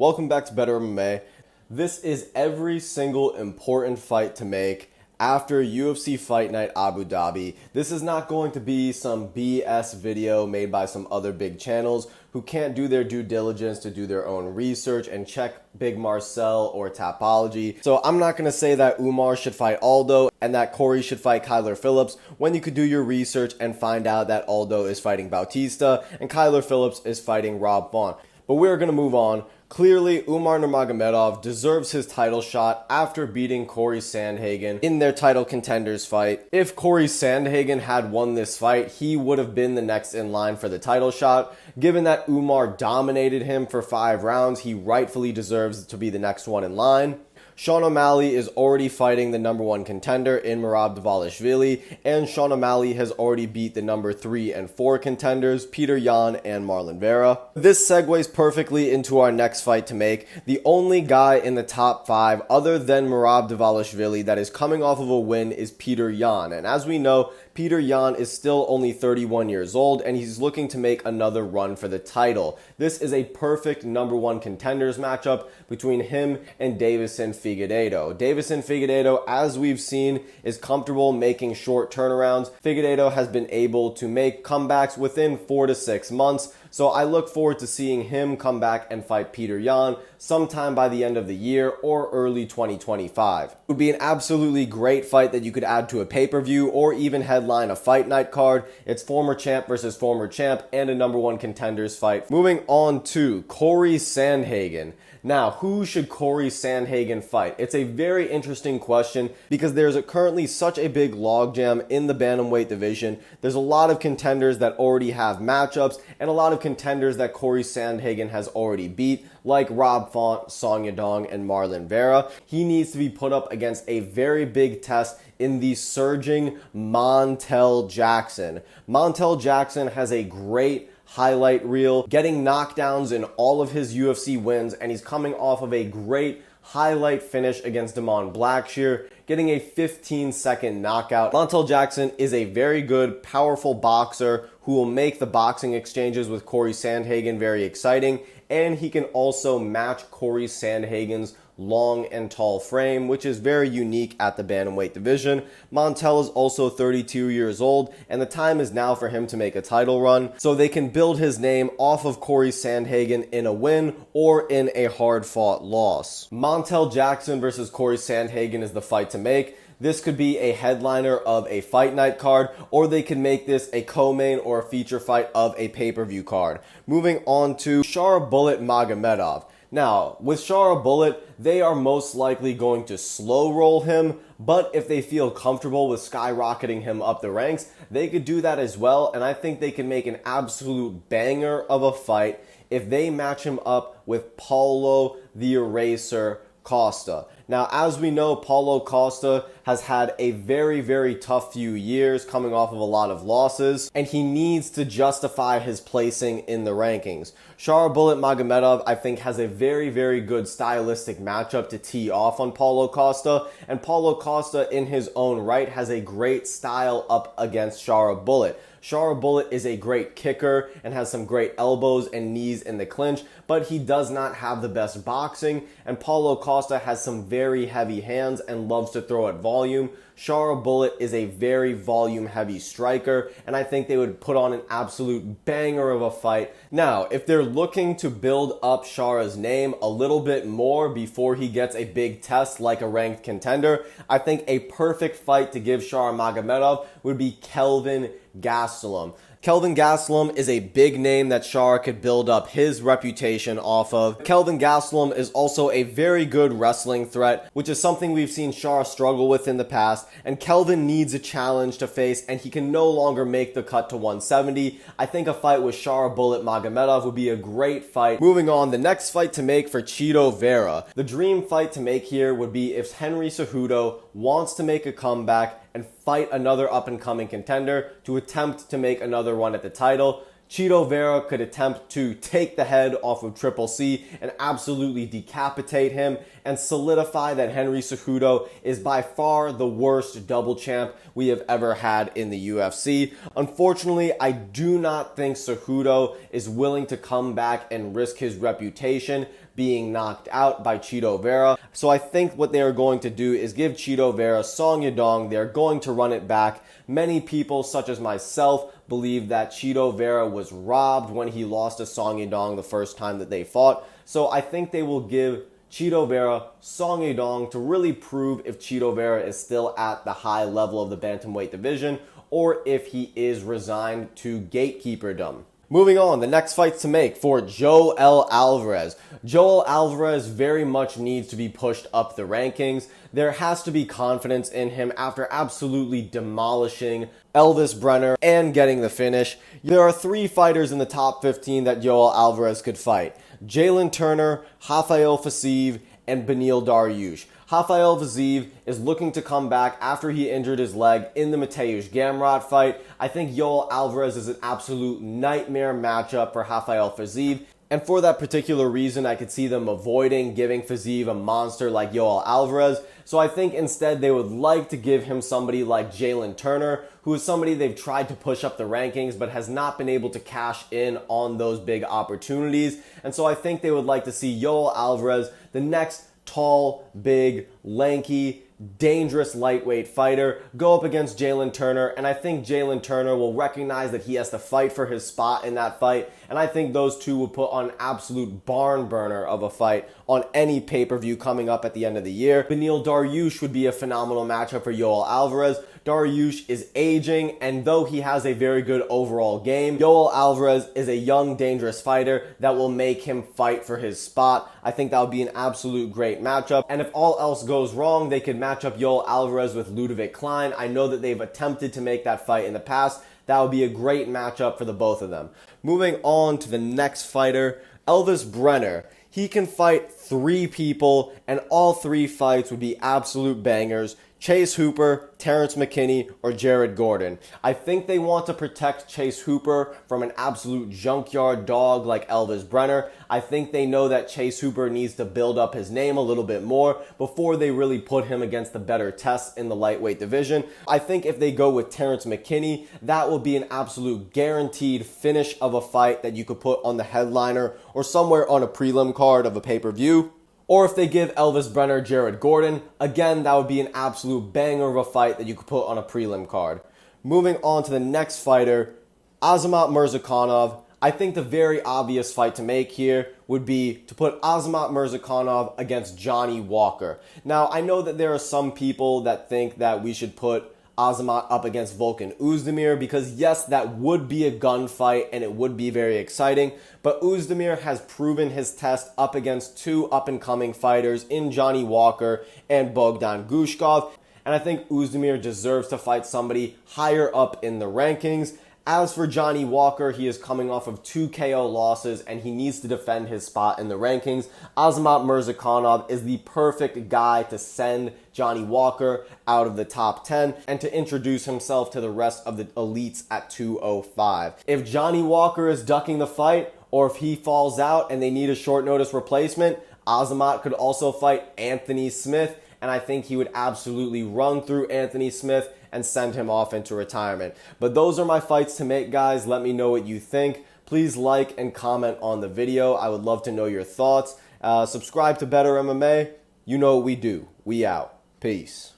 Welcome back to BettrMMA. This is every single important fight to make after UFC Fight Night Abu Dhabi. This is not going to be some BS video made by some other big channels who can't do their due diligence to do their own research and check Big Marcel or Tapology. So I'm not going to say that Umar should fight Aldo and that Corey should fight Kyler Phillips when you could do your research and find out that Aldo is fighting Bautista and Kyler Phillips is fighting Rob Font. But we're going to move on. Clearly, Umar Nurmagomedov deserves his title shot after beating Corey Sandhagen in their title contenders fight. If Corey Sandhagen had won this fight, he would have been the next in line for the title shot. Given that Umar dominated him for 5 rounds, he rightfully deserves to be the next one in line. Sean O'Malley is already fighting the number 1 contender in Merab Dvalishvili, and Sean O'Malley has already beat the number 3 and 4 contenders, Peter Yan and Marlon Vera. This segues perfectly into our next fight to make. The only guy in the top 5 other than Merab Dvalishvili that is coming off of a win is Peter Yan, and as we know, Peter Yan is still only 31 years old and he's looking to make another run for the title. This is a perfect number 1 contenders matchup between him and Deiveson Figueiredo. Deiveson Figueiredo, as we've seen, is comfortable making short turnarounds. Figueiredo has been able to make comebacks within 4 to 6 months. So I look forward to seeing him come back and fight Peter Yan sometime by the end of the year or early 2025. It would be an absolutely great fight that you could add to a pay-per-view or even headline a fight night card. It's former champ versus former champ and a number 1 contenders fight. Moving on to Corey Sandhagen. Now, who should Corey Sandhagen fight? It's a very interesting question because there's currently such a big logjam in the bantamweight division. There's a lot of contenders that already have matchups and a lot of contenders that Corey Sandhagen has already beat, like Rob Font, Song Yadong, and Marlon Vera. He needs to be put up against a very big test in the surging Montel Jackson. Montel Jackson has a great highlight reel, getting knockdowns in all of his UFC wins, and he's coming off of a great highlight finish against Damon Blackshear, getting a 15-second knockout. Montel Jackson is a very good, powerful boxer who will make the boxing exchanges with Corey Sandhagen very exciting, and he can also match Corey Sandhagen's long and tall frame, which is very unique at the bantamweight division. Montel is also 32 years old, and the time is now for him to make a title run, so they can build his name off of Corey Sandhagen in a win or in a hard-fought loss. Montel Jackson versus Corey Sandhagen is the fight to make. This could be a headliner of a fight night card, or they could make this a co-main or a feature fight of a pay-per-view card. Moving on to Shara Bullet Magomedov. Now, with Shara Bullet, they are most likely going to slow roll him, but if they feel comfortable with skyrocketing him up the ranks, they could do that as well, and I think they can make an absolute banger of a fight if they match him up with Paulo the Eraser Costa. Now, as we know, Paulo Costa has had a very, very tough few years coming off of a lot of losses, and he needs to justify his placing in the rankings. Shara Bullet Magomedov, I think, has a very, very good stylistic matchup to tee off on Paulo Costa, and Paulo Costa in his own right has a great style up against Shara Bullet. Shara Bullet is a great kicker and has some great elbows and knees in the clinch, but he does not have the best boxing, and Paulo Costa has some very heavy hands and loves to throw at volume. Shara Bullet is a very volume-heavy striker, and I think they would put on an absolute banger of a fight. Now, if they're looking to build up Shara's name a little bit more before he gets a big test like a ranked contender, I think a perfect fight to give Shara Magomedov would be Kelvin Gastelum. Kelvin Gastelum is a big name that Shara could build up his reputation off of. Kelvin Gastelum is also a very good wrestling threat, which is something we've seen Shara struggle with in the past, and Kelvin needs a challenge to face, and he can no longer make the cut to 170. I think a fight with Shara Bullet Magomedov would be a great fight. Moving on, the next fight to make for Cheeto Vera. The dream fight to make here would be if Henry Cejudo wants to make a comeback and fight another up-and-coming contender to attempt to make another run at the title. Cheeto Vera could attempt to take the head off of Triple C and absolutely decapitate him and solidify that Henry Cejudo is by far the worst double champ we have ever had in the UFC. Unfortunately, I do not think Cejudo is willing to come back and risk his reputation being knocked out by Cheeto Vera. So I think what they are going to do is give Cheeto Vera Song Yadong. They're going to run it back. Many people, such as myself, believe that Cheeto Vera was robbed when he lost to Song Yadong the first time that they fought. So I think they will give Cheeto Vera Song Yadong to really prove if Cheeto Vera is still at the high level of the bantamweight division or if he is resigned to gatekeeperdom. Moving on, the next fights to make for Yoel Alvarez. Yoel Alvarez very much needs to be pushed up the rankings. There has to be confidence in him after absolutely demolishing Elvis Brener and getting the finish. There are 3 fighters in the top 15 that Yoel Alvarez could fight: Jalen Turner, Rafael Fiziev, and Beneil Dariush. Rafael Fiziev is looking to come back after he injured his leg in the Mateusz Gamrot fight. I think Yoel Alvarez is an absolute nightmare matchup for Rafael Fiziev. And for that particular reason, I could see them avoiding giving Fiziev a monster like Yoel Alvarez. So I think instead they would like to give him somebody like Jalen Turner, who is somebody they've tried to push up the rankings but has not been able to cash in on those big opportunities. And so I think they would like to see Yoel Alvarez, the next tall, big, lanky, dangerous lightweight fighter, go up against Jalen Turner, and I think Jalen Turner will recognize that he has to fight for his spot in that fight, and I think those two will put on an absolute barn burner of a fight on any pay-per-view coming up at the end of the year. Beneil Dariush would be a phenomenal matchup for Yoel Alvarez. Dariush is aging, and though he has a very good overall game, Yoel Alvarez is a young, dangerous fighter that will make him fight for his spot. I think that would be an absolute great matchup, and if all else goes wrong, they could match up Yoel Alvarez with Ludwig Klein. I know that they've attempted to make that fight in the past. That would be a great matchup for the both of them. Moving on to the next fighter, Elvis Brener. He can fight 3 people, and all 3 fights would be absolute bangers. Chase Hooper, Terrence McKinney, or Jared Gordon. I think they want to protect Chase Hooper from an absolute junkyard dog like Elvis Brener. I think they know that Chase Hooper needs to build up his name a little bit more before they really put him against the better tests in the lightweight division. I think if they go with Terrence McKinney, that will be an absolute guaranteed finish of a fight that you could put on the headliner or somewhere on a prelim card of a pay-per-view. Or if they give Elvis Brener Jared Gordon, again, that would be an absolute banger of a fight that you could put on a prelim card. Moving on to the next fighter, Azamat Murzakanov. I think the very obvious fight to make here would be to put Azamat Murzakanov against Johnny Walker. Now, I know that there are some people that think that we should put Azamat up against Volkan Oezdemir because yes, that would be a gunfight and it would be very exciting, but Oezdemir has proven his test up against 2 up-and-coming fighters in Johnny Walker and Bogdan Gushkov, and I think Oezdemir deserves to fight somebody higher up in the rankings. As for Johnny Walker, he is coming off of 2 KO losses and he needs to defend his spot in the rankings. Azamat Murzakanov is the perfect guy to send Johnny Walker out of the top 10 and to introduce himself to the rest of the elites at 205. If Johnny Walker is ducking the fight or if he falls out and they need a short notice replacement, Azamat could also fight Anthony Smith, and I think he would absolutely run through Anthony Smith and send him off into retirement. But those are my fights to make, guys. Let me know what you think. Please like and comment on the video. I would love to know your thoughts. Subscribe to BettrMMA. You know what we do. We out. Peace.